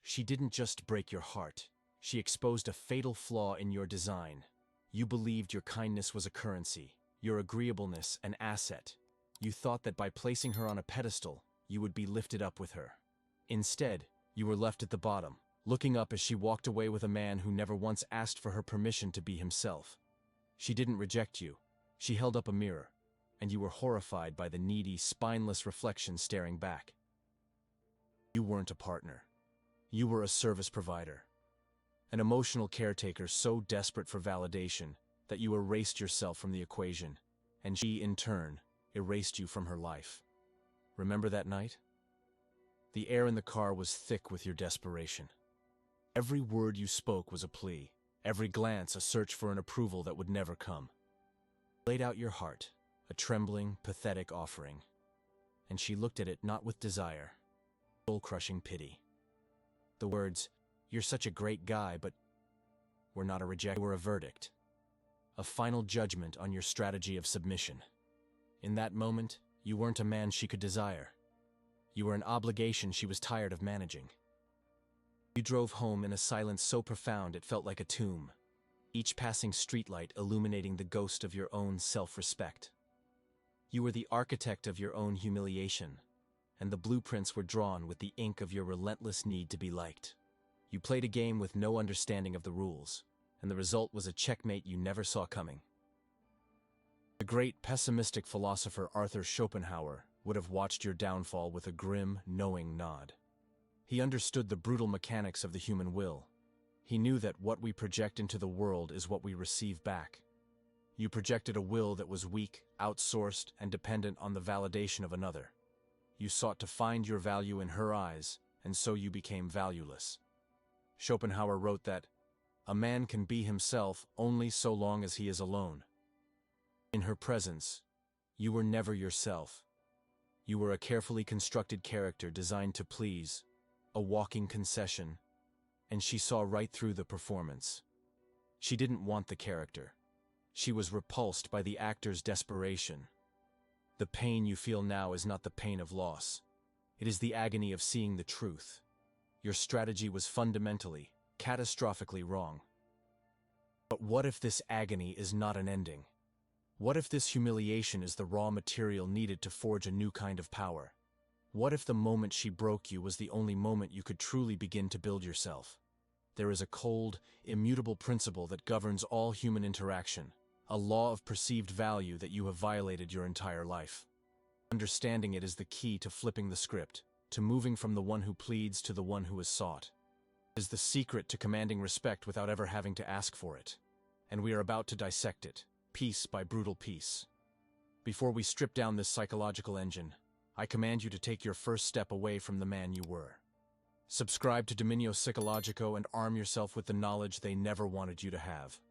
She didn't just break your heart. She exposed a fatal flaw in your design. You believed your kindness was a currency, your agreeableness an asset. You thought that by placing her on a pedestal, you would be lifted up with her. Instead, you were left at the bottom, looking up as she walked away with a man who never once asked for her permission to be himself. She didn't reject you. She held up a mirror, and you were horrified by the needy, spineless reflection staring back. You weren't a partner. You were a service provider. An emotional caretaker so desperate for validation that you erased yourself from the equation, and she, in turn, erased you from her life. Remember that night? The air in the car was thick with your desperation. Every word you spoke was a plea, every glance a search for an approval that would never come. You laid out your heart, a trembling, pathetic offering, and she looked at it not with desire, soul-crushing pity. The words, "You're such a great guy, but," were not a rejection, they were a verdict, a final judgment on your strategy of submission. In that moment, you weren't a man she could desire. You were an obligation she was tired of managing. You drove home in a silence so profound it felt like a tomb, each passing streetlight illuminating the ghost of your own self-respect. You were the architect of your own humiliation, and the blueprints were drawn with the ink of your relentless need to be liked. You played a game with no understanding of the rules, and the result was a checkmate you never saw coming. The great pessimistic philosopher Arthur Schopenhauer would have watched your downfall with a grim, knowing nod. He understood the brutal mechanics of the human will. He knew that what we project into the world is what we receive back. You projected a will that was weak, outsourced, and dependent on the validation of another. You sought to find your value in her eyes, and so you became valueless. Schopenhauer wrote that, "A man can be himself only so long as he is alone." In her presence, you were never yourself. You were a carefully constructed character designed to please, a walking concession, and she saw right through the performance. She didn't want the character. She was repulsed by the actor's desperation. The pain you feel now is not the pain of loss. It is the agony of seeing the truth. Your strategy was fundamentally, catastrophically wrong. But what if this agony is not an ending? What if this humiliation is the raw material needed to forge a new kind of power? What if the moment she broke you was the only moment you could truly begin to build yourself? There is a cold, immutable principle that governs all human interaction, a law of perceived value that you have violated your entire life. Understanding it is the key to flipping the script, to moving from the one who pleads to the one who is sought. It is the secret to commanding respect without ever having to ask for it. And we are about to dissect it, piece by brutal piece. Before we strip down this psychological engine, I command you to take your first step away from the man you were. Subscribe to Dominio Psicologico and arm yourself with the knowledge they never wanted you to have.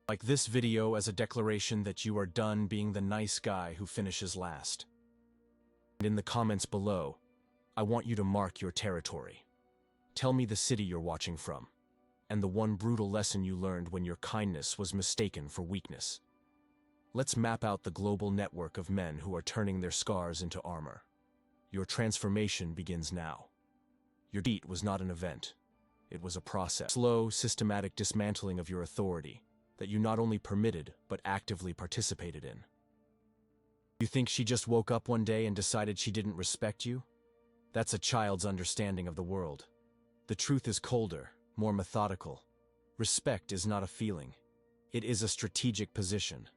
Like this video as a declaration that you are done being the nice guy who finishes last. And in the comments below, I want you to mark your territory. Tell me the city you're watching from, and the one brutal lesson you learned when your kindness was mistaken for weakness. Let's map out the global network of men who are turning their scars into armor. Your transformation begins now. Your defeat was not an event. It was a process. Slow, systematic dismantling of your authority that you not only permitted, but actively participated in. You think she just woke up one day and decided she didn't respect you? That's a child's understanding of the world. The truth is colder, more methodical. Respect is not a feeling. It is a strategic position.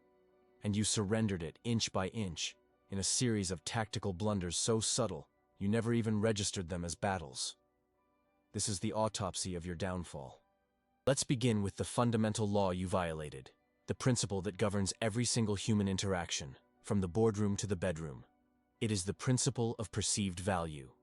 And you surrendered it inch by inch in a series of tactical blunders so subtle you never even registered them as battles. This is the autopsy of your downfall. Let's begin with the fundamental law you violated, the principle that governs every single human interaction, from the boardroom to the bedroom. It is the principle of perceived value.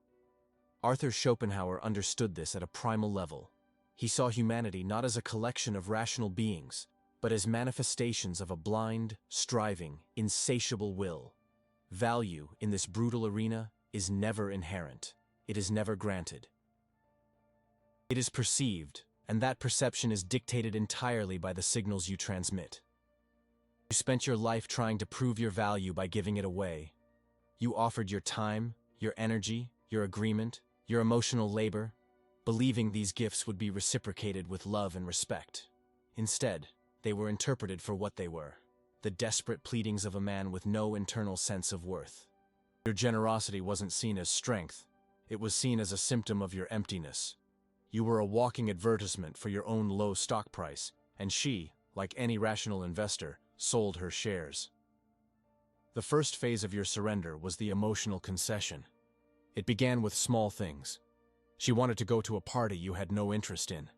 Arthur Schopenhauer understood this at a primal level. He saw humanity not as a collection of rational beings, but as manifestations of a blind, striving, insatiable will. Value in this brutal arena is never inherent. It is never granted. It is perceived, and that perception is dictated entirely by the signals you transmit. You spent your life trying to prove your value by giving it away. You offered your time, your energy, your agreement, your emotional labor, believing these gifts would be reciprocated with love and respect. Instead, they were interpreted for what they were: the desperate pleadings of a man with no internal sense of worth. Your generosity wasn't seen as strength, it was seen as a symptom of your emptiness. You were a walking advertisement for your own low stock price, and she, like any rational investor, sold her shares. The first phase of your surrender was the emotional concession. It began with small things. She wanted to go to a party you had no interest in.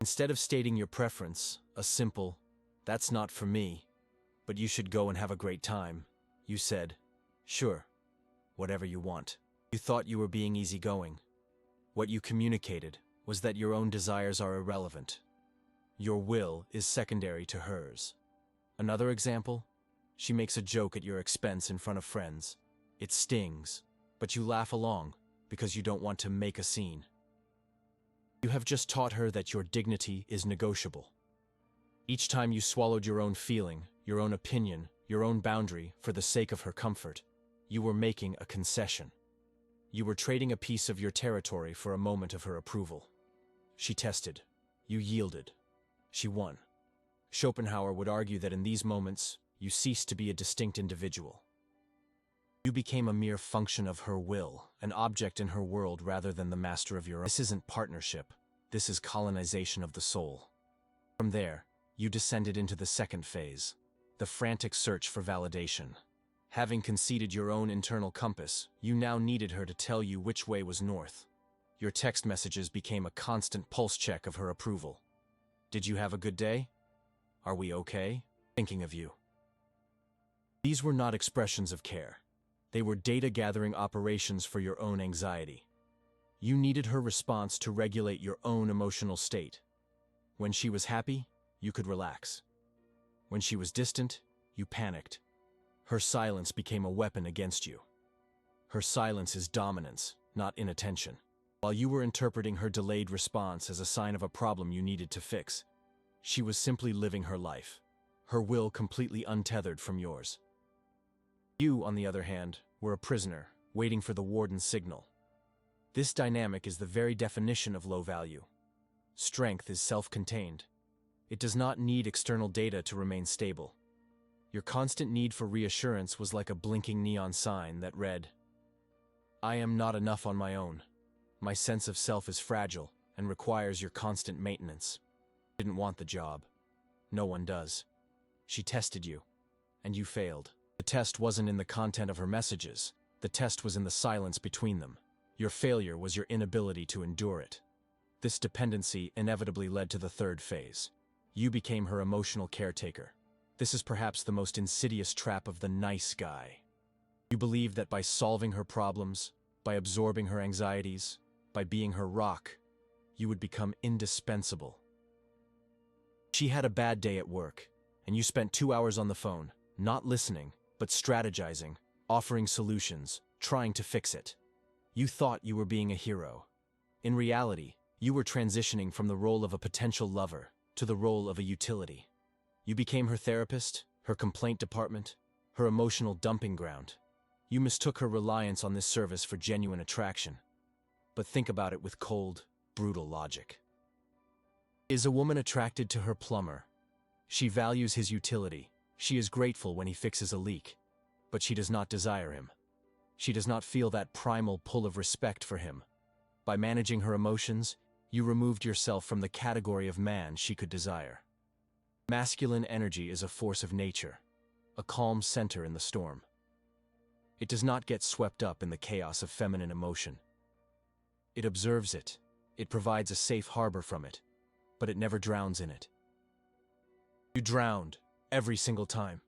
Instead of stating your preference, a simple, "That's not for me, but you should go and have a great time," you said, "Sure, whatever you want." You thought you were being easygoing. What you communicated was that your own desires are irrelevant. Your will is secondary to hers. Another example? She makes a joke at your expense in front of friends. It stings, but you laugh along because you don't want to make a scene. You have just taught her that your dignity is negotiable. Each time you swallowed your own feeling, your own opinion, your own boundary for the sake of her comfort, you were making a concession. You were trading a piece of your territory for a moment of her approval. She tested. You yielded. She won. Schopenhauer would argue that in these moments, you ceased to be a distinct individual. You became a mere function of her will, an object in her world rather than the master of your own. This isn't partnership. This is colonization of the soul. From there, you descended into the second phase, the frantic search for validation. Having conceded your own internal compass, you now needed her to tell you which way was north. Your text messages became a constant pulse check of her approval. Did you have a good day? Are we okay? Thinking of you. These were not expressions of care. They were data-gathering operations for your own anxiety. You needed her response to regulate your own emotional state. When she was happy, you could relax. When she was distant, you panicked. Her silence became a weapon against you. Her silence is dominance, not inattention. While you were interpreting her delayed response as a sign of a problem you needed to fix, she was simply living her life, her will completely untethered from yours. You, on the other hand, were a prisoner, waiting for the warden's signal. This dynamic is the very definition of low value. Strength is self-contained. It does not need external data to remain stable. Your constant need for reassurance was like a blinking neon sign that read, "I am not enough on my own. My sense of self is fragile and requires your constant maintenance." You didn't want the job. No one does. She tested you, and you failed. The test wasn't in the content of her messages. The test was in the silence between them. Your failure was your inability to endure it. This dependency inevitably led to the third phase. You became her emotional caretaker. This is perhaps the most insidious trap of the nice guy. You believed that by solving her problems, by absorbing her anxieties, by being her rock, you would become indispensable. She had a bad day at work, and you spent 2 hours on the phone, not listening, but strategizing, offering solutions, trying to fix it. You thought you were being a hero. In reality, you were transitioning from the role of a potential lover to the role of a utility. You became her therapist, her complaint department, her emotional dumping ground. You mistook her reliance on this service for genuine attraction. But think about it with cold, brutal logic. Is a woman attracted to her plumber? She values his utility. She is grateful when he fixes a leak. But she does not desire him. She does not feel that primal pull of respect for him. By managing her emotions, you removed yourself from the category of man she could desire. Masculine energy is a force of nature, a calm center in the storm. It does not get swept up in the chaos of feminine emotion. It observes it, it provides a safe harbor from it, but it never drowns in it. You drowned, every single time.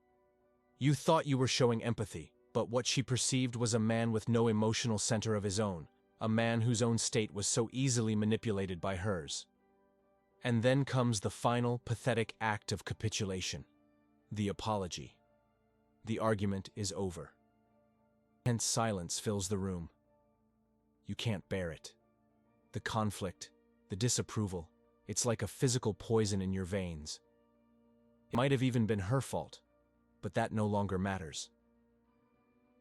You thought you were showing empathy, but what she perceived was a man with no emotional center of his own, a man whose own state was so easily manipulated by hers. And then comes the final, pathetic act of capitulation, the apology. The argument is over. Tense silence fills the room. You can't bear it. The conflict, the disapproval, it's like a physical poison in your veins. It might have even been her fault, but that no longer matters.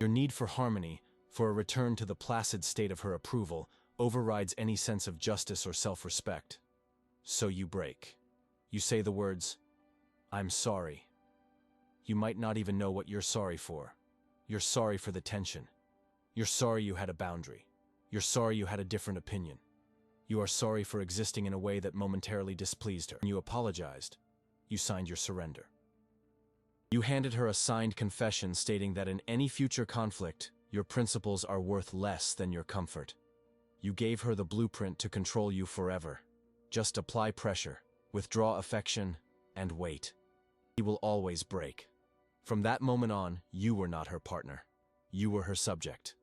Your need for harmony, for a return to the placid state of her approval, overrides any sense of justice or self-respect. So you break. You say the words, "I'm sorry." You might not even know what you're sorry for. You're sorry for the tension. You're sorry you had a boundary. You're sorry you had a different opinion. You are sorry for existing in a way that momentarily displeased her. When you apologized, you signed your surrender. You handed her a signed confession stating that in any future conflict, your principles are worth less than your comfort. You gave her the blueprint to control you forever. Just apply pressure, withdraw affection, and wait. He will always break. From that moment on, you were not her partner. You were her subject.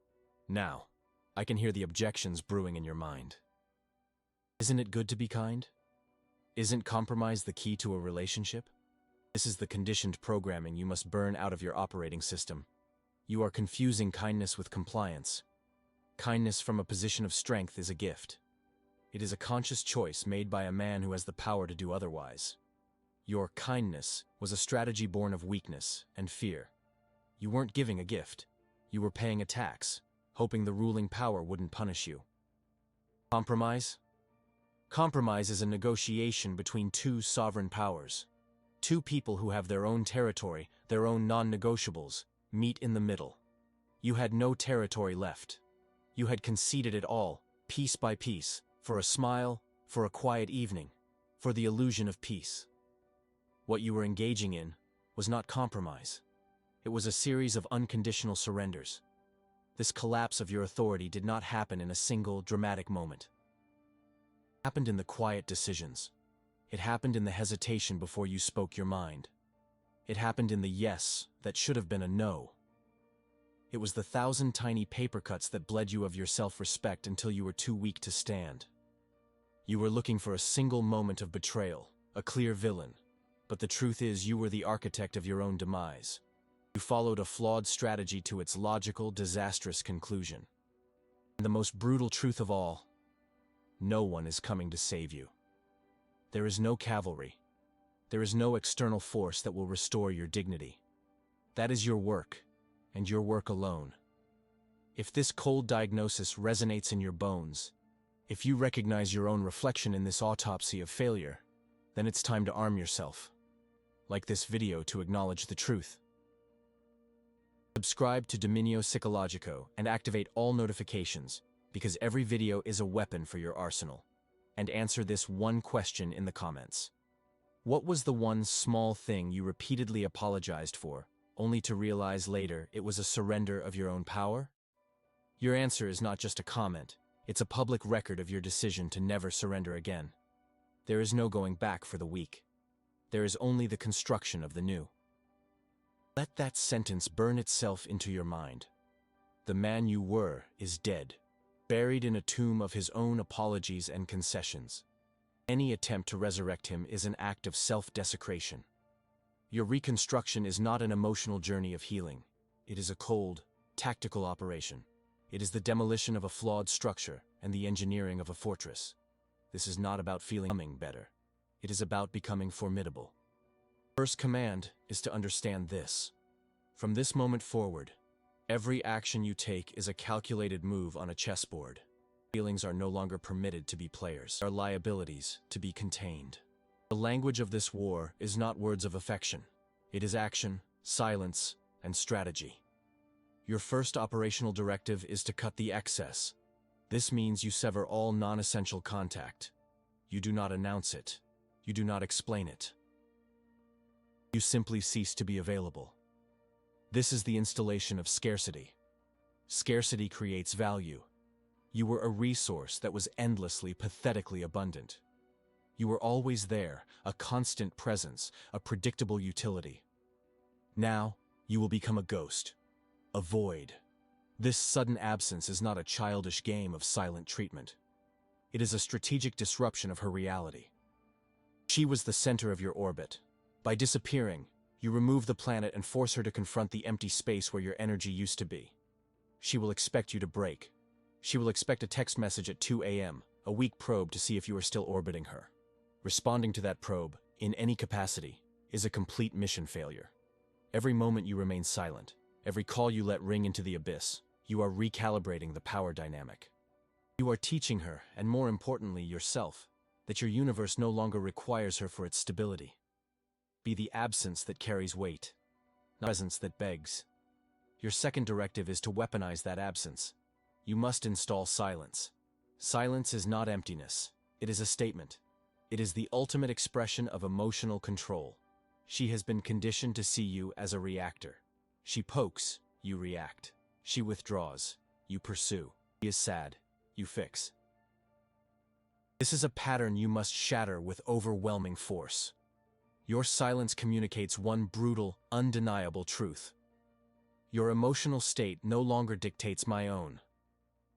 Now, I can hear the objections brewing in your mind. Isn't it good to be kind? Isn't compromise the key to a relationship? This is the conditioned programming you must burn out of your operating system. You are confusing kindness with compliance. Kindness from a position of strength is a gift. It is a conscious choice made by a man who has the power to do otherwise. Your kindness was a strategy born of weakness and fear. You weren't giving a gift. You were paying a tax, hoping the ruling power wouldn't punish you. Compromise? Compromise is a negotiation between two sovereign powers. Two people who have their own territory, their own non-negotiables, meet in the middle. You had no territory left. You had conceded it all, piece by piece, for a smile, for a quiet evening, for the illusion of peace. What you were engaging in was not compromise. It was a series of unconditional surrenders. This collapse of your authority did not happen in a single dramatic moment. It happened in the quiet decisions. It happened in the hesitation before you spoke your mind. It happened in the yes that should have been a no. It was the 1,000 tiny paper cuts that bled you of your self-respect until you were too weak to stand. You were looking for a single moment of betrayal, a clear villain. But the truth is you were the architect of your own demise. You followed a flawed strategy to its logical, disastrous conclusion. And the most brutal truth of all, no one is coming to save you. There is no cavalry. There is no external force that will restore your dignity. That is your work, and your work alone. If this cold diagnosis resonates in your bones, if you recognize your own reflection in this autopsy of failure, then it's time to arm yourself. Like this video to acknowledge the truth. Subscribe to Dominio Psicologico and activate all notifications, because every video is a weapon for your arsenal. And answer this one question in the comments. What was the one small thing you repeatedly apologized for, only to realize later it was a surrender of your own power? Your answer is not just a comment, it's a public record of your decision to never surrender again. There is no going back for the weak. There is only the construction of the new. Let that sentence burn itself into your mind. The man you were is dead, buried in a tomb of his own apologies and concessions. Any attempt to resurrect him is an act of self-desecration. Your reconstruction is not an emotional journey of healing. It is a cold, tactical operation. It is the demolition of a flawed structure and the engineering of a fortress. This is not about feeling better. It is about becoming formidable. First command is to understand this. From this moment forward, every action you take is a calculated move on a chessboard. Feelings are no longer permitted to be players. They are liabilities to be contained. The language of this war is not words of affection. It is action, silence, and strategy. Your first operational directive is to cut the excess. This means you sever all non-essential contact. You do not announce it. You do not explain it. You simply cease to be available. This is the installation of scarcity. Scarcity creates value. You were a resource that was endlessly, pathetically abundant. You were always there, a constant presence, a predictable utility. Now, you will become a ghost, a void. This sudden absence is not a childish game of silent treatment. It is a strategic disruption of her reality. She was the center of your orbit. By disappearing, you remove the planet and force her to confront the empty space where your energy used to be. She will expect you to break. She will expect a text message at 2 a.m., a weak probe to see if you are still orbiting her. Responding to that probe, in any capacity, is a complete mission failure. Every moment you remain silent, every call you let ring into the abyss, you are recalibrating the power dynamic. You are teaching her, and more importantly yourself, that your universe no longer requires her for its stability. Be the absence that carries weight, not presence that begs. Your second directive is to weaponize that absence. You must install silence. Silence is not emptiness. It is a statement. It is the ultimate expression of emotional control. She has been conditioned to see you as a reactor. She pokes, you react. She withdraws, you pursue. She is sad, you fix. This is a pattern you must shatter with overwhelming force. Your silence communicates one brutal, undeniable truth. Your emotional state no longer dictates my own.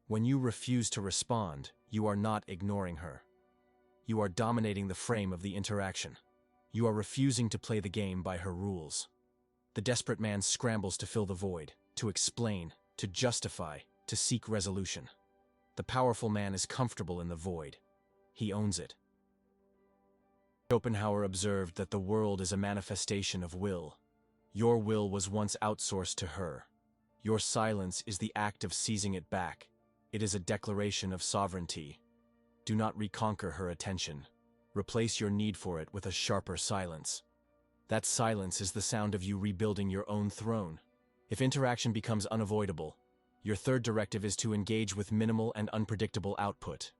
When you refuse to respond, you are not ignoring her. You are dominating the frame of the interaction. You are refusing to play the game by her rules. The desperate man scrambles to fill the void, to explain, to justify, to seek resolution. The powerful man is comfortable in the void. He owns it. Schopenhauer observed that the world is a manifestation of will. Your will was once outsourced to her. Your silence is the act of seizing it back. It is a declaration of sovereignty. Do not reconquer her attention. Replace your need for it with a sharper silence. That silence is the sound of you rebuilding your own throne. If interaction becomes unavoidable, your third directive is to engage with minimal and unpredictable output.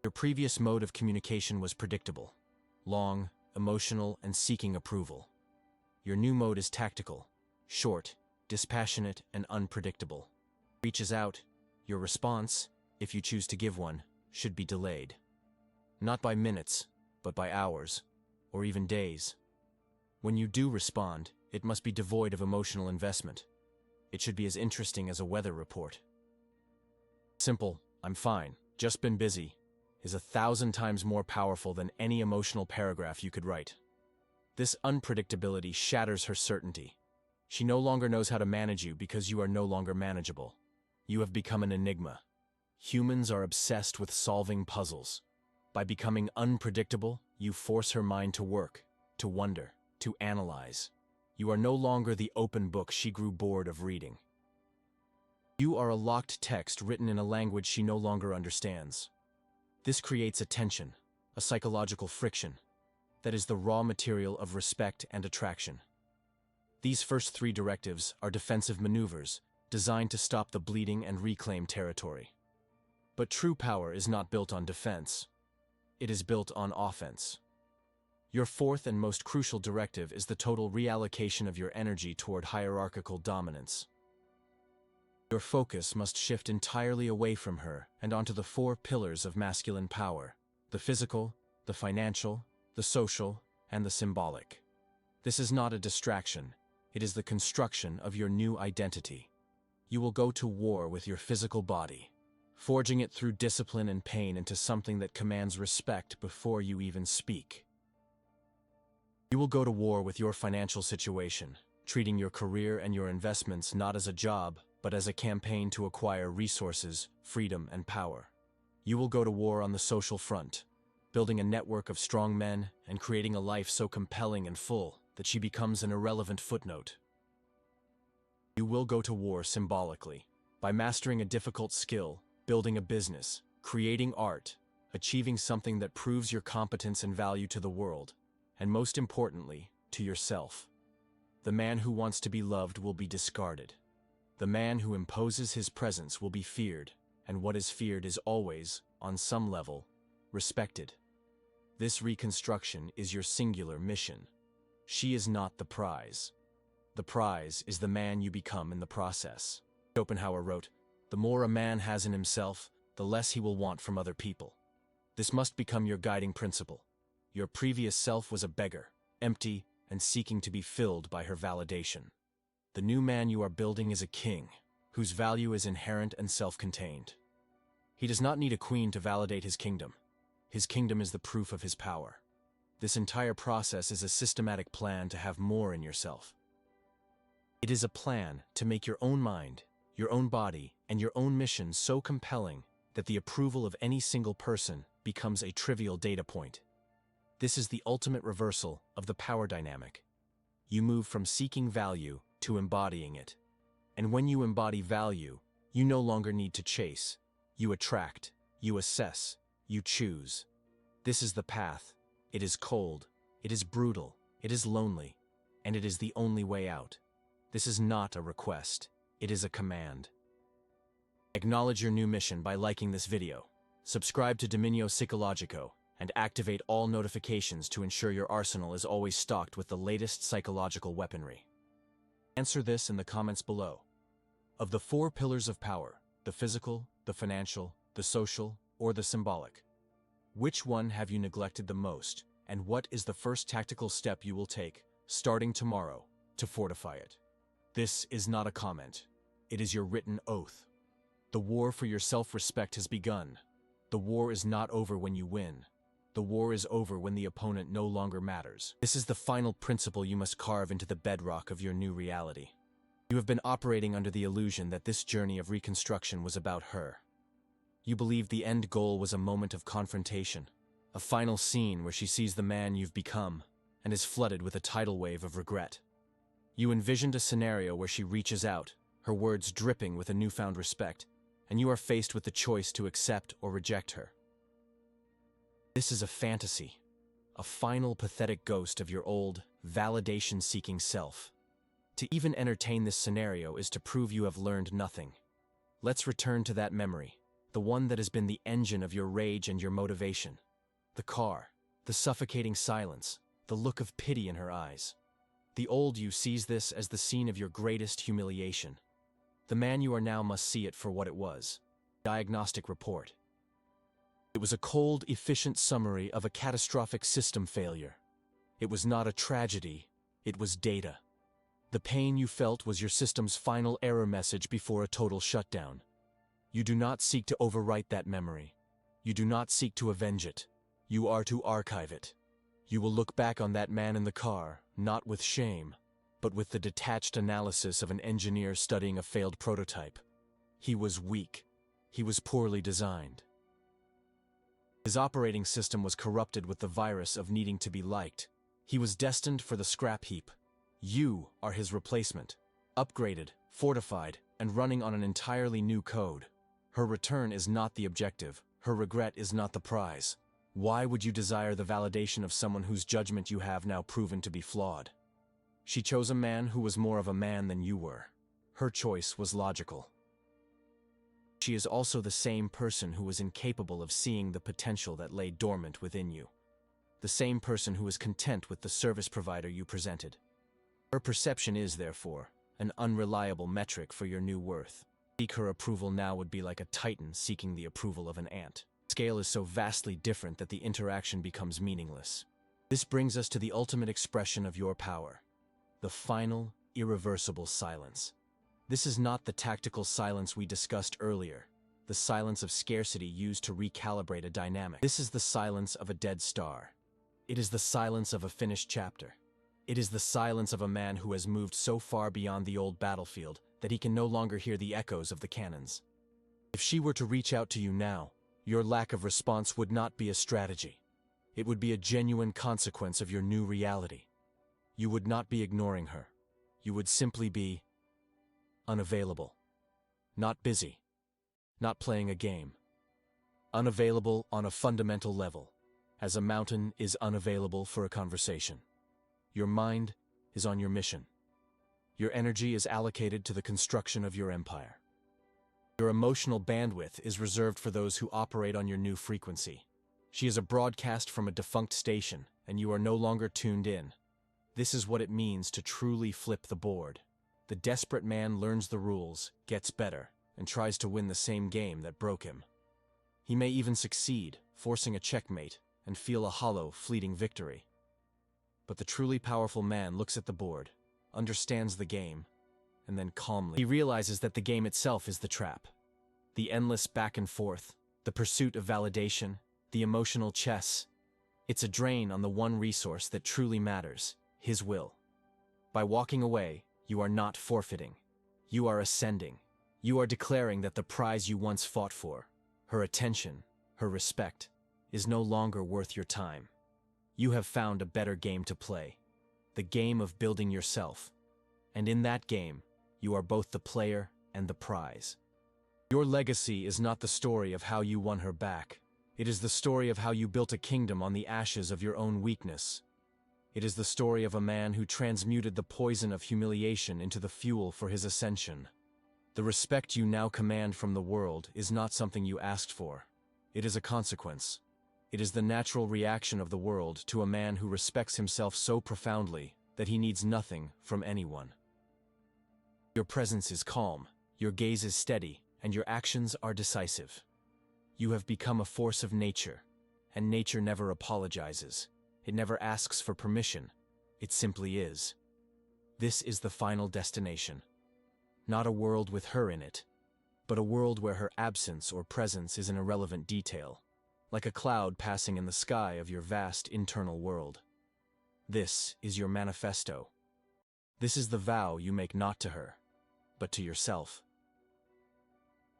Your previous mode of communication was predictable, long, emotional, and seeking approval. Your new mode is tactical, short, dispassionate, and unpredictable. Reaches out, your response, if you choose to give one, should be delayed. Not by minutes, but by hours, or even days. When you do respond, it must be devoid of emotional investment. It should be as interesting as a weather report. Simple, "I'm fine, just been busy," is 1,000 times more powerful than any emotional paragraph you could write. This unpredictability shatters her certainty. She no longer knows how to manage you because you are no longer manageable. You have become an enigma. Humans are obsessed with solving puzzles. By becoming unpredictable, you force her mind to work, to wonder, to analyze. You are no longer the open book she grew bored of reading. You are a locked text written in a language she no longer understands. This creates a tension, a psychological friction, that is the raw material of respect and attraction. These first 3 directives are defensive maneuvers designed to stop the bleeding and reclaim territory. But true power is not built on defense. It is built on offense. Your fourth and most crucial directive is the total reallocation of your energy toward hierarchical dominance. Your focus must shift entirely away from her and onto the 4 pillars of masculine power: the physical, the financial, the social, and the symbolic. This is not a distraction. It is the construction of your new identity. You will go to war with your physical body, forging it through discipline and pain into something that commands respect before you even speak. You will go to war with your financial situation, treating your career and your investments not as a job, but as a campaign to acquire resources, freedom, and power. You will go to war on the social front, building a network of strong men and creating a life so compelling and full that she becomes an irrelevant footnote. You will go to war symbolically, by mastering a difficult skill, building a business, creating art, achieving something that proves your competence and value to the world, and most importantly, to yourself. The man who wants to be loved will be discarded. The man who imposes his presence will be feared, and what is feared is always, on some level, respected. This reconstruction is your singular mission. She is not the prize. The prize is the man you become in the process. Schopenhauer wrote, "The more a man has in himself, the less he will want from other people." This must become your guiding principle. Your previous self was a beggar, empty, and seeking to be filled by her validation. The new man you are building is a king, whose value is inherent and self-contained. He does not need a queen to validate his kingdom. His kingdom is the proof of his power. This entire process is a systematic plan to have more in yourself. It is a plan to make your own mind, your own body, and your own mission so compelling that the approval of any single person becomes a trivial data point. This is the ultimate reversal of the power dynamic. You move from seeking value to embodying it. And when you embody value, you no longer need to chase. You attract, you assess, you choose. This is the path. It is cold, it is brutal, it is lonely, and it is the only way out. This is not a request, it is a command. Acknowledge your new mission by liking this video. Subscribe to Dominio Psicologico and activate all notifications to ensure your arsenal is always stocked with the latest psychological weaponry. Answer this in the comments below. Of the 4 pillars of power, the physical, the financial, the social, or the symbolic, which one have you neglected the most, and what is the first tactical step you will take, starting tomorrow, to fortify it? This is not a comment. It is your written oath. The war for your self-respect has begun. The war is not over when you win. The war is over when the opponent no longer matters. This is the final principle you must carve into the bedrock of your new reality. You have been operating under the illusion that this journey of reconstruction was about her. You believed the end goal was a moment of confrontation, a final scene where she sees the man you've become and is flooded with a tidal wave of regret. You envisioned a scenario where she reaches out, her words dripping with a newfound respect, and you are faced with the choice to accept or reject her. This is a fantasy, a final pathetic ghost of your old, validation-seeking self. To even entertain this scenario is to prove you have learned nothing. Let's return to that memory, the one that has been the engine of your rage and your motivation. The car, the suffocating silence, the look of pity in her eyes. The old you sees this as the scene of your greatest humiliation. The man you are now must see it for what it was. Diagnostic report. It was a cold, efficient summary of a catastrophic system failure. It was not a tragedy, it was data. The pain you felt was your system's final error message before a total shutdown. You do not seek to overwrite that memory. You do not seek to avenge it. You are to archive it. You will look back on that man in the car, not with shame, but with the detached analysis of an engineer studying a failed prototype. He was weak. He was poorly designed. His operating system was corrupted with the virus of needing to be liked. He was destined for the scrap heap. You are his replacement, upgraded, fortified, and running on an entirely new code. Her return is not the objective. Her regret is not the prize. Why would you desire the validation of someone whose judgment you have now proven to be flawed? She chose a man who was more of a man than you were. Her choice was logical. She is also the same person who was incapable of seeing the potential that lay dormant within you. The same person who was content with the service provider you presented. Her perception is, therefore, an unreliable metric for your new worth. Seek her approval now would be like a titan seeking the approval of an ant. The scale is so vastly different that the interaction becomes meaningless. This brings us to the ultimate expression of your power. The final, irreversible silence. This is not the tactical silence we discussed earlier, the silence of scarcity used to recalibrate a dynamic. This is the silence of a dead star. It is the silence of a finished chapter. It is the silence of a man who has moved so far beyond the old battlefield that he can no longer hear the echoes of the cannons. If she were to reach out to you now, your lack of response would not be a strategy. It would be a genuine consequence of your new reality. You would not be ignoring her. You would simply be unavailable. Not busy. Not playing a game. Unavailable on a fundamental level, as a mountain is unavailable for a conversation. Your mind is on your mission. Your energy is allocated to the construction of your empire. Your emotional bandwidth is reserved for those who operate on your new frequency. She is a broadcast from a defunct station, and you are no longer tuned in. This is what it means to truly flip the board. The desperate man learns the rules, gets better, and tries to win the same game that broke him. He may even succeed, forcing a checkmate, and feel a hollow, fleeting victory. But the truly powerful man looks at the board, understands the game, and then calmly he realizes that the game itself is the trap. The endless back and forth, the pursuit of validation, the emotional chess. It's a drain on the one resource that truly matters, his will. By walking away, you are not forfeiting. You are ascending. You are declaring that the prize you once fought for, her attention, her respect, is no longer worth your time. You have found a better game to play, the game of building yourself. And in that game, you are both the player and the prize. Your legacy is not the story of how you won her back. It is the story of how you built a kingdom on the ashes of your own weakness. It is the story of a man who transmuted the poison of humiliation into the fuel for his ascension. The respect you now command from the world is not something you asked for. It is a consequence. It is the natural reaction of the world to a man who respects himself so profoundly that he needs nothing from anyone. Your presence is calm, your gaze is steady, and your actions are decisive. You have become a force of nature, and nature never apologizes. It never asks for permission. It simply is. This is the final destination. Not a world with her in it, but a world where her absence or presence is an irrelevant detail, like a cloud passing in the sky of your vast internal world. This is your manifesto. This is the vow you make not to her, but to yourself.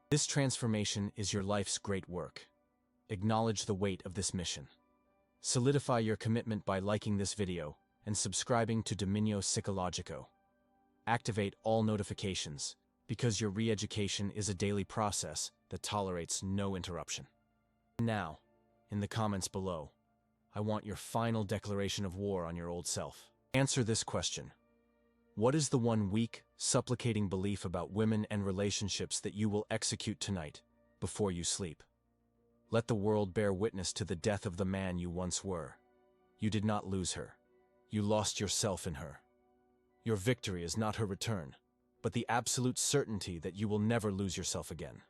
This transformation is your life's great work. Acknowledge the weight of this mission. Solidify your commitment by liking this video and subscribing to Dominio Psicologico. Activate all notifications, because your re-education is a daily process that tolerates no interruption. Now, in the comments below, I want your final declaration of war on your old self. Answer this question. What is the one weak, supplicating belief about women and relationships that you will execute tonight, before you sleep? Let the world bear witness to the death of the man you once were. You did not lose her. You lost yourself in her. Your victory is not her return, but the absolute certainty that you will never lose yourself again.